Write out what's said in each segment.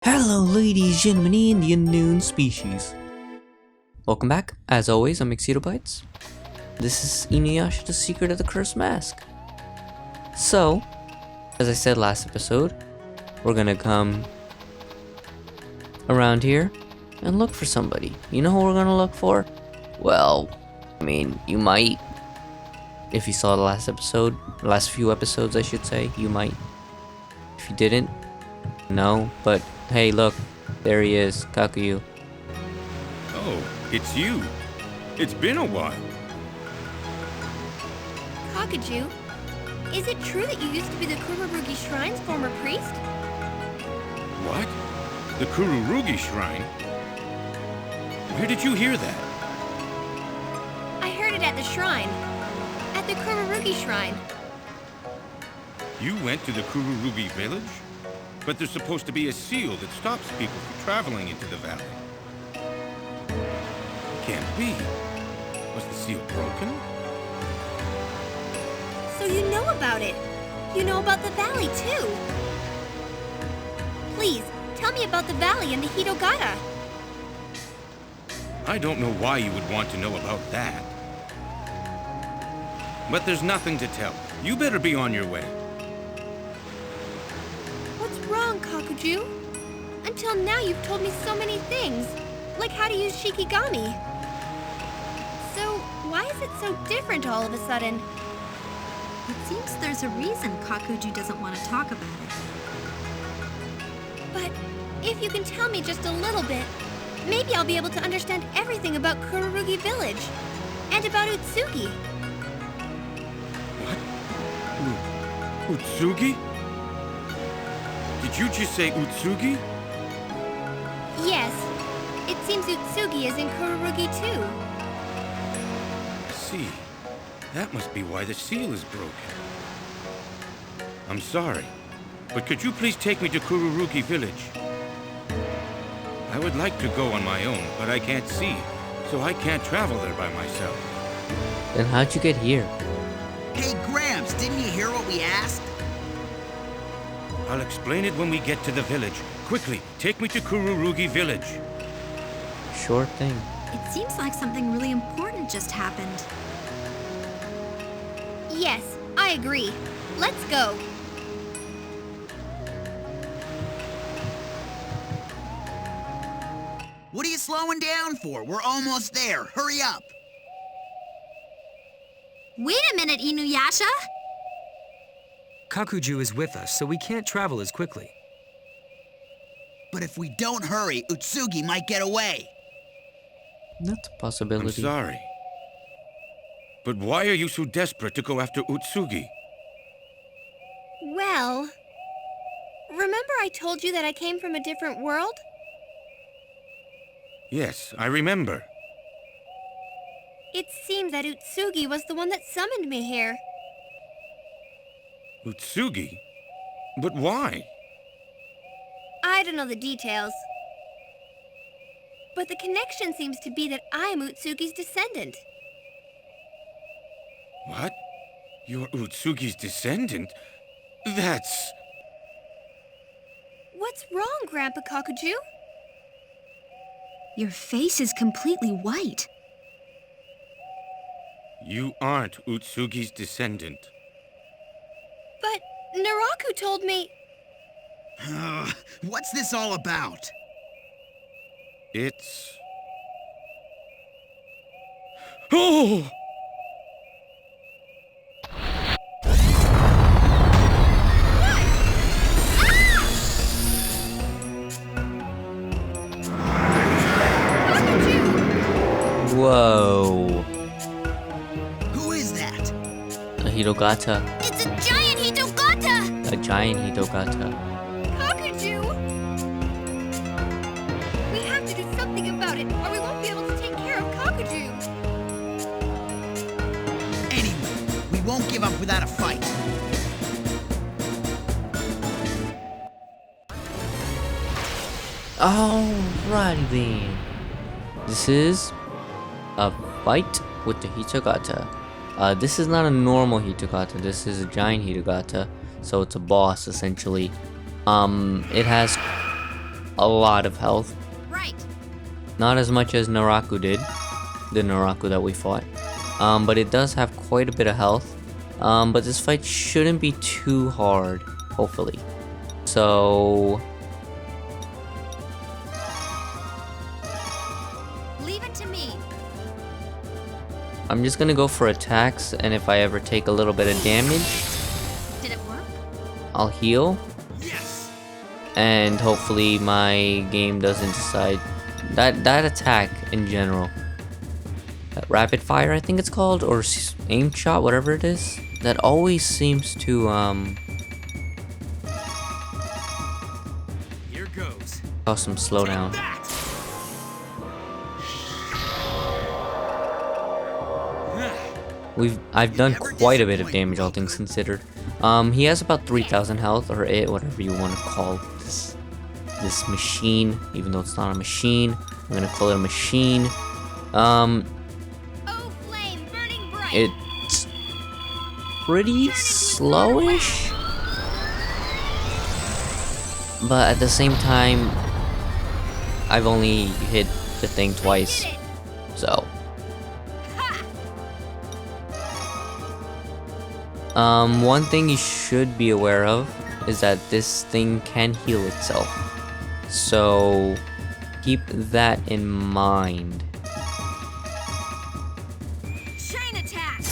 Hello ladies, gentlemen, and the unknown species. Welcome back. As always, I'm xHitoBiteZ. This is InuYasha, the secret of the cursed mask. So, as I said last episode, we're gonna come around here and look for somebody. You know who we're gonna look for? Well, you might. If you saw the last few episodes I should say, you might. If you didn't, no, but hey, look, there he is, Kakuyu. Oh, it's you. It's been a while. Kakuju, is it true that you used to be the Kururugi Shrine's former priest? What? The Kururugi Shrine? Where did you hear that? I heard it at the shrine. At the Kururugi Shrine. You went to the Kururugi village? But there's supposed to be a seal that stops people from traveling into the valley. Can't be. Was the seal broken? So you know about it. You know about the valley, too. Please, tell me about the valley and the Hitogata. I don't know why you would want to know about that. But there's nothing to tell. You better be on your way. What's wrong, Kakuju? Until now, you've told me so many things, like how to use Shikigami. So, why is it so different all of a sudden? It seems there's a reason Kakuju doesn't want to talk about it. But if you can tell me just a little bit, maybe I'll be able to understand everything about Kururugi Village and about Utsugi. What? Utsugi? Did you just say Utsugi? Yes, it seems Utsugi is in Kururugi too. See, that must be why the seal is broken. I'm sorry, but could you please take me to Kururugi village? I would like to go on my own, but I can't see, so I can't travel there by myself. Then how'd you get here? Hey, Gramps, didn't you hear what we asked? I'll explain it when we get to the village. Quickly, take me to Kururugi village. Sure thing. It seems like something really important just happened. Yes, I agree. Let's go. What are you slowing down for? We're almost there. Hurry up. Wait a minute, InuYasha! Kakuju is with us, so we can't travel as quickly. But if we don't hurry, Utsugi might get away. That's a I'm possibility. sorry. But why are you so desperate to go after Utsugi? Well, remember I told you that I came from a different world? Yes, I remember. It seemed that Utsugi was the one that summoned me here. Utsugi? But why? I don't know the details. But the connection seems to be that I'm Utsugi's descendant. What? You're Utsugi's descendant? That's... What's wrong, Grandpa Kakuju? Your face is completely white. You aren't Utsugi's descendant. But Naraku told me... What's this all about? It's... Oh! Whoa. Who is that? A Hitogata. It's a giant Hitogata! A giant Hitogata. Kakuju! We have to do something about it, or we won't be able to take care of Kakuju. Anyway, we won't give up without a fight. Alrighty then. This is a fight with the Hitogata. This is not a normal Hitogata, this is a giant Hitogata, so it's a boss essentially. It has a lot of health. Right. Not as much as Naraku did, the Naraku that we fought. But it does have quite a bit of health. But this fight shouldn't be too hard, hopefully. So Leave it to me. I'm just gonna go for attacks, and if I ever take a little bit of damage, Did it work? I'll heal. Yes! And hopefully my game doesn't decide that attack in general, that rapid fire I think it's called, or aim shot, whatever it is, that always seems to Here goes. cause some slowdown. That! I've done quite a bit of damage, all things considered. He has about 3,000 health, or whatever you want to call this machine, even though it's not a machine. I'm gonna call it a machine. Oh, flame, burning bright. It's pretty slowish, but at the same time, I've only hit the thing twice, so. One thing you should be aware of is that this thing can heal itself, so keep that in mind. Chain attack.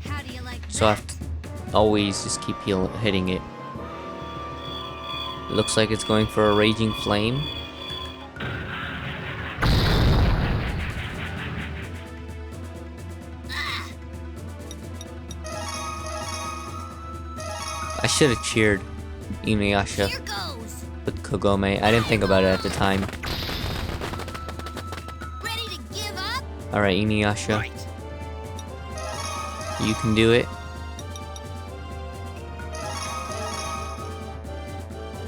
How do you like So I that? have to always just keep hitting it. It looks like it's going for a raging flame. I should have cheered InuYasha Here goes. with Kagome. I didn't think about it at the time. Ready to give up? Alright, InuYasha, Right. you can do it.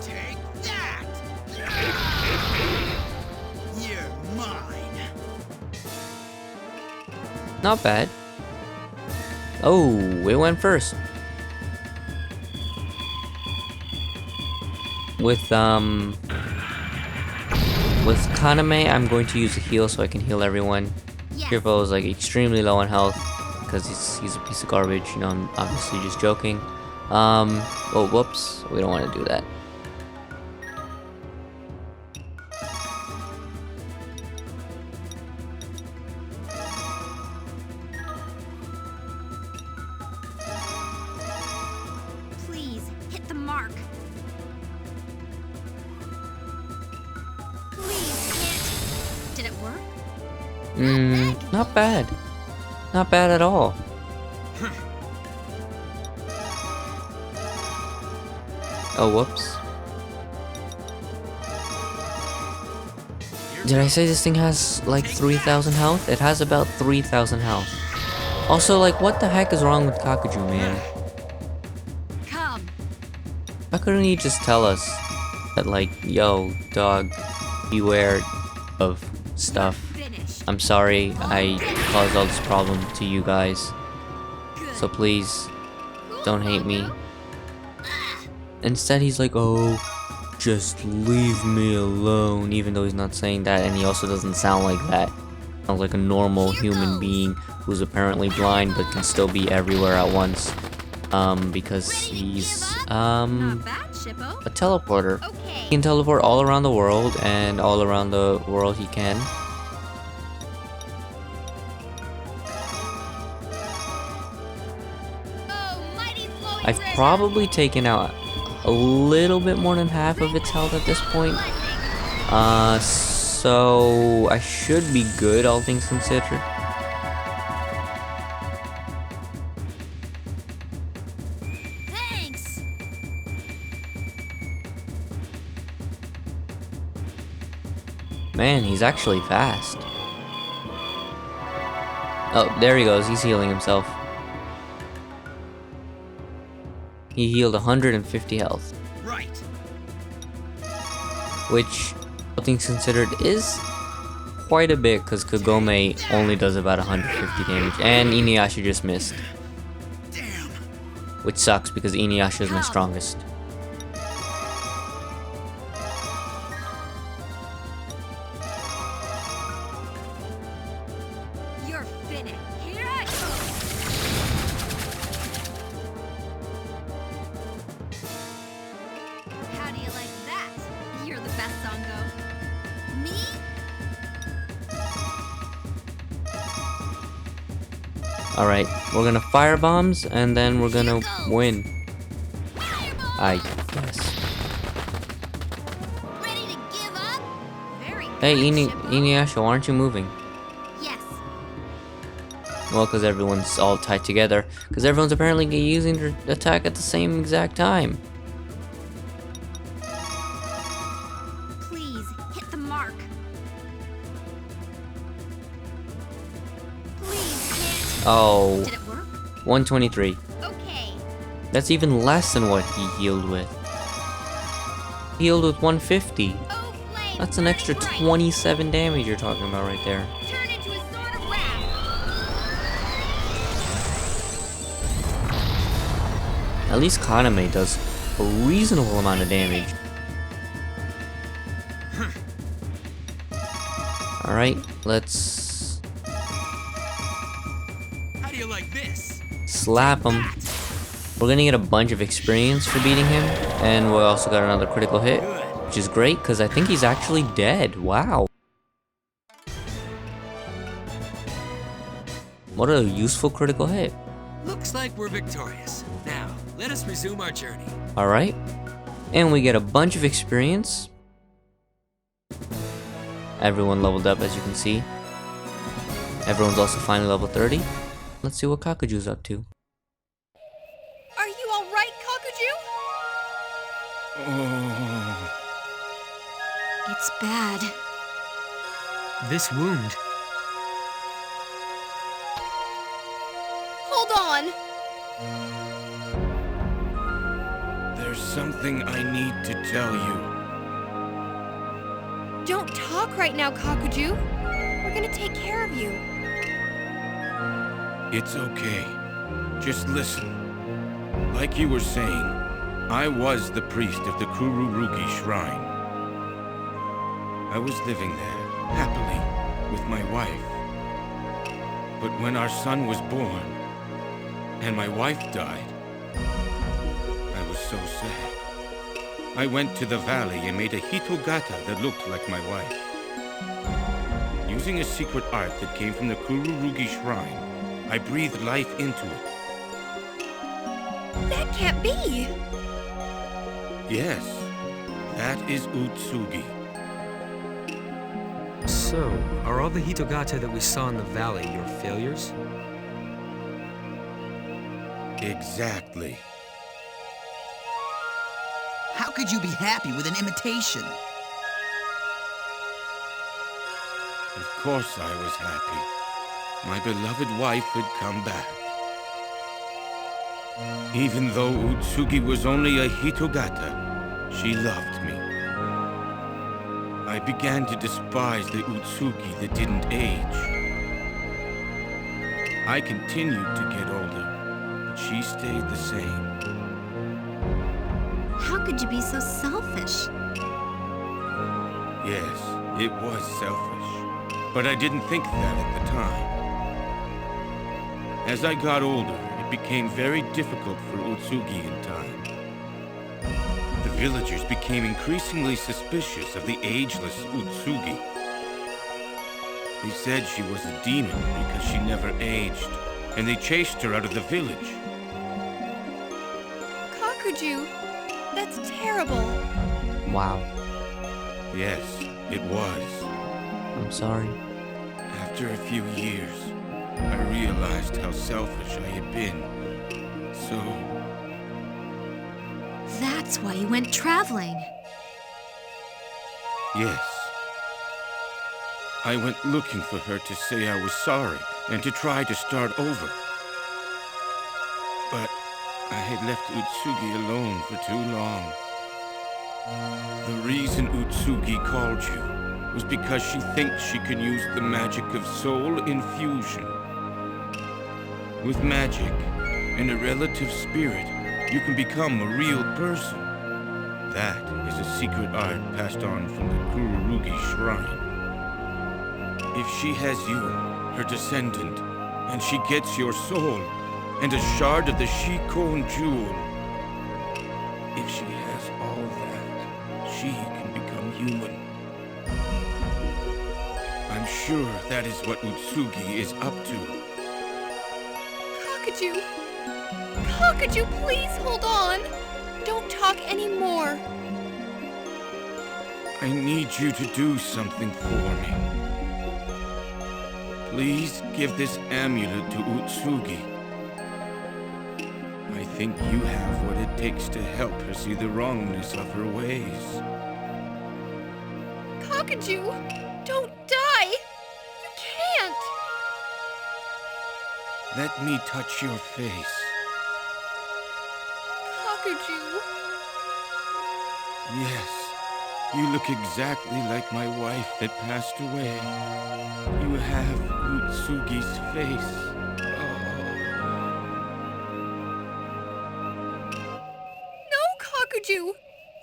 Take that! You're mine. Not bad. Oh, it went first. With Kaname, I'm going to use a heal so I can heal everyone. Yes. Kirpo is like extremely low on health because he's a piece of garbage. You know, I'm obviously just joking. Oh, whoops, we don't want to do that. Please hit the mark. Please hit. Did it work? Not bad. Not bad at all. Oh, whoops. Did I say this thing has like 3,000 health? It has about 3,000 health. Also, like, what the heck is wrong with Kakuju, man? Come. Why couldn't he just tell us that, like, yo, dog, beware of stuff? Finish. I'm sorry I caused all this problem to you guys, Good. so please don't hate me. Instead, he's like, oh, just leave me alone, even though he's not saying that, and he also doesn't sound like that. Sounds like a normal human being who's apparently blind but can still be everywhere at once, because he's Not bad, Shippo. a teleporter. He Okay. can teleport all around the world, and all around the world he can. Oh, mighty flowing I've river. probably taken out a little bit more than half of its health at this point. So I should be good, all things considered. Thanks. Man, he's actually fast. Oh, there he goes. He's healing himself. He healed 150 health, Right. which, all things considered, is quite a bit because Kagome only does about 150 damage, and InuYasha just missed, Damn. which sucks because InuYasha is my strongest. best song go? Me? Alright, we're gonna fire bombs and then we're gonna win. I guess. Ready to give up? Very good. Hey, Shippo. InuYasha, why aren't you moving? Yes. Well, because everyone's all tied together. Because everyone's apparently using their attack at the same exact time. Please, hit the mark. Please hit. Oh, Did it work? 123. Okay. That's even less than what he healed with. He healed with 150. Oh, flame. That's an extra burning bright. 27 damage you're talking about right there. Turn into a sword of wrath. At least Kaname does a reasonable amount of damage. Alright, let's How do you like this? slap him. We're gonna get a bunch of experience for beating him, and we also got another critical hit, which is great because I think he's actually dead. Wow. What a useful critical hit. Looks like we're victorious. Now, let us resume our journey. Alright. And we get a bunch of experience. Everyone leveled up, as you can see. Everyone's also finally level 30. Let's see what Kakuju's up to. Are you all right, Kakuju? Oh, It's bad. This wound. Hold on. there's something I need to tell you. Don't talk right now, Kakuju. We're gonna take care of you. It's okay. Just listen. Like you were saying, I was the priest of the Kururugi Shrine. I was living there, happily, with my wife. But when our son was born, and my wife died, I was so sad. I went to the valley and made a hitogata that looked like my wife. Using a secret art that came from the Kururugi Shrine, I breathed life into it. That can't be. Yes, that is Utsugi. So, are all the Hitogata that we saw in the valley your failures? Exactly. How could you be happy with an imitation? Of course I was happy. My beloved wife had come back. Even though Utsugi was only a hitogata, she loved me. I began to despise the Utsugi that didn't age. I continued to get older, but she stayed the same. How could you be so selfish? Yes, it was selfish, but I didn't think that at the time. As I got older, it became very difficult for Utsugi in time. The villagers became increasingly suspicious of the ageless Utsugi. They said she was a demon because she never aged, and they chased her out of the village. Kakuju, that's terrible. Wow. Yes, it was. I'm sorry. After a few years, I realized how selfish I had been. So, That's why you went traveling. yes. I went looking for her to say I was sorry and to try to start over. But I had left Utsugi alone for too long. The reason Utsugi called you was because she thinks she can use the magic of soul infusion. With magic and a relative spirit, you can become a real person. That is a secret art passed on from the Kururugi Shrine. If she has you, her descendant, and she gets your soul, and a shard of the Shikon jewel, if she has all that, she can become human. I'm sure that is what Utsugi is up to. Kakuju! Kakuju, please hold on! Don't talk anymore. I need you to do something for me. Please give this amulet to Utsugi. I think you have what it takes to help her see the wrongness of her ways. Kakuju, don't die! You can't! Let me touch your face. Kakuju. Yes, you look exactly like my wife that passed away. You have Utsugi's face. No, Kakuju!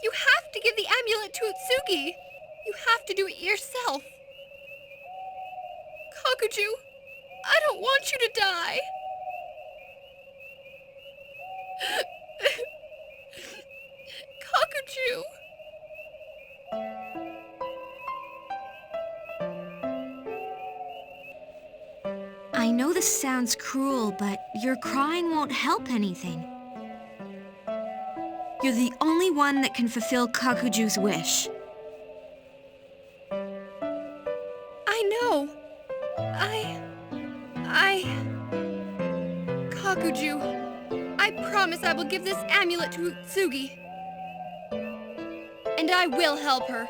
You have to give the amulet to Utsugi! You have to do it yourself! Kakuju, I don't want you to die! Kakuju! I know this sounds cruel, but your crying won't help anything. You're the only one that can fulfill Kakuju's wish. I know. Kakuju, I promise I will give this amulet to Utsugi. And I will help her.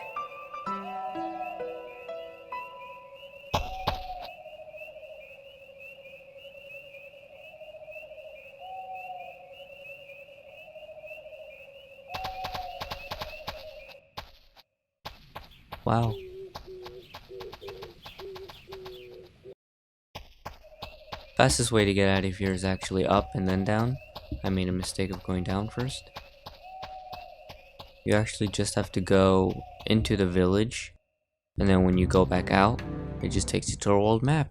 Wow. Fastest way to get out of here is actually up and then down. I made a mistake of going down first. You actually just have to go into the village, and then when you go back out, it just takes you to our old map.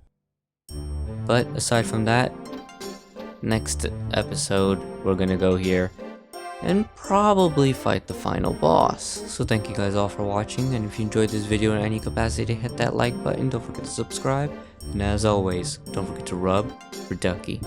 But aside from that, next episode we're gonna go here and probably fight the final boss. So thank you guys all for watching, and if you enjoyed this video in any capacity, hit that like button, don't forget to subscribe, and as always, don't forget to rub for Ducky.